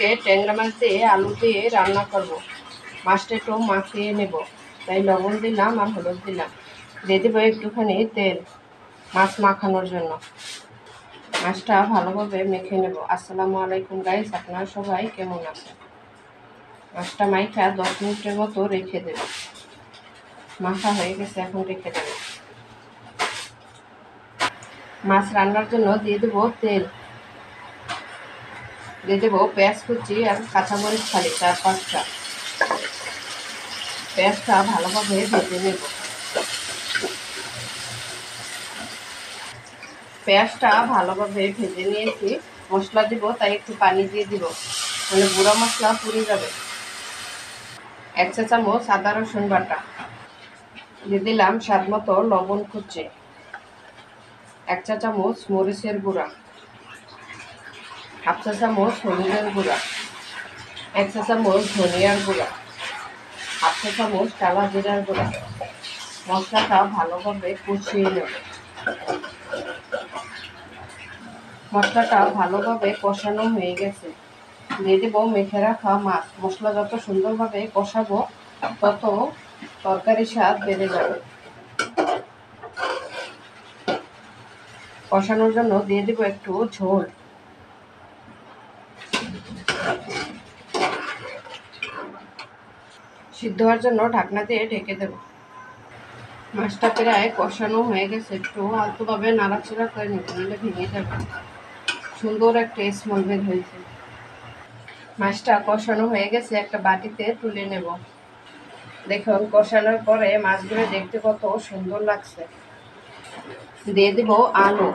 আজকে ট্যাংরা মাছ দিয়ে আলু দিয়ে রান্না করব। মাছটা একটু মাখিয়ে নেব, তাই লবণ দিলাম আর হলুদ দিলাম। দিয়ে দেবো একটুখানি তেল মাছ মাখানোর জন্য। মাছটা ভালোভাবে মেখে নেব। আসসালামু আলাইকুম গাইস, আপনারা সবাই কেমন আছেন? মাছটা মাইখা 10 মিনিটের মতো রেখে দেব। মাখা হয়ে গেছে, এখন রেখে দেব। মাছ রান্নার জন্য দিয়ে দেবো তেল, দিয়ে দেবো পেঁয়াজ কুচি আর কাঁচামরিচ খালি 4-5টা। পেঁয়াজটা ভালোভাবে ভেজে নেব। পেঁয়াজটা ভালোভাবে ভেজে নিয়েছি। মশলা দিব, তাই একটু পানি দিয়ে দিব, মানে গুঁড়া মশলা পুড়ে যাবে। 1 চা চামচ আদা রসুন বাটা, দিয়ে দিলাম স্বাদ মতো লবণ কুচি, 1 চা চামচ মরিচের গুঁড়া, 1/2 চা চামচ হলুদের গুঁড়া, 1 চা চামচ ধনিয়ার গুঁড়া, 1/2 চা চামচ কালো জিরার গুঁড়া। মশলাটা ভালোভাবে কষিয়ে নেব। মশলাটা ভালোভাবে কষানো হয়ে গেছে, দিয়ে দেবো মেখে রাখা মাছ। মশলা যত সুন্দরভাবে কষাবো তত তরকারির স্বাদ বেড়ে যাবে। কষানোর জন্য দিয়ে দেবো একটু ঝোল। সিদ্ধ হওয়ার জন্য ঢাকনা দিয়ে ঢেকে দেব। মাছটা প্রায় কষানো হয়ে গেছে, একটু আলতোভাবে নাড়াচাড়া করে নিতে, নাহলে ভেঙে যাবে। সুন্দর একটা স্মেল বের হয়েছে। মাছটা কষানো হয়ে গেছে, একটা বাটিতে তুলে নেব। দেখুন কষানোর পরে মাছগুলো দেখতে কত সুন্দর লাগছে। দিয়ে দেব আলু।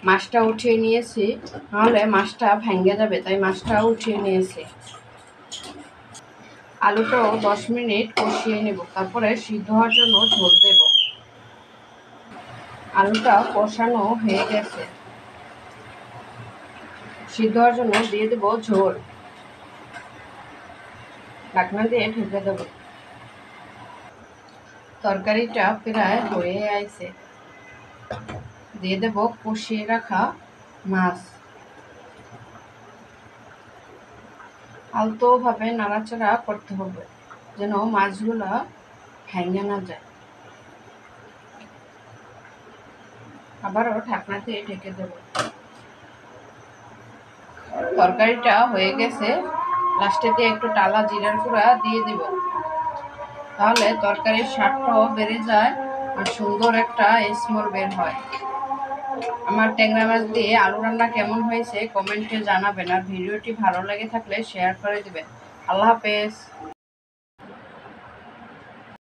মাছটা উঠিয়ে নিয়েছি, নাহলে মাছটা ভেঙে যাবে, তাই মাছটা উঠিয়ে নিয়েছি। আলুটাও 10 মিনিট কষিয়ে নেব, তারপরে সিদ্ধ হওয়ার জন্য ঝোল দেব। আলুটা কষানো হয়ে গেছে, সিদ্ধ হওয়ার জন্য দিয়ে দেব ঝোল। ঢাকনা দিয়ে ঢেকে দেব। তরকারিটা প্রায় হয়ে আইছে, দিয়ে দেব কষিয়ে রাখা মাছ। আলতোভাবে নাড়াচাড়া করতে হবে, যেন মাছগুলো ভেঙে না যায়। আবারও ঢাকনা দিয়ে ঢেকে দেব। তরকারিটা হয়ে গেছে, লাস্টে দিয়ে একটু টালা জিরার গুঁড়া দিয়ে দিব, তাহলে তরকারির স্বাদটাও বেড়ে যায় আর সুন্দর একটা স্মেল বের হয়। আমার ট্যাংরা মাছ দিয়ে আলু রান্না কেমন হয়েছে কমেন্টে জানাবেন, আর ভিডিওটি ভালো লেগে থাকলে শেয়ার করে দিবেন। আল্লাহ হাফেজ।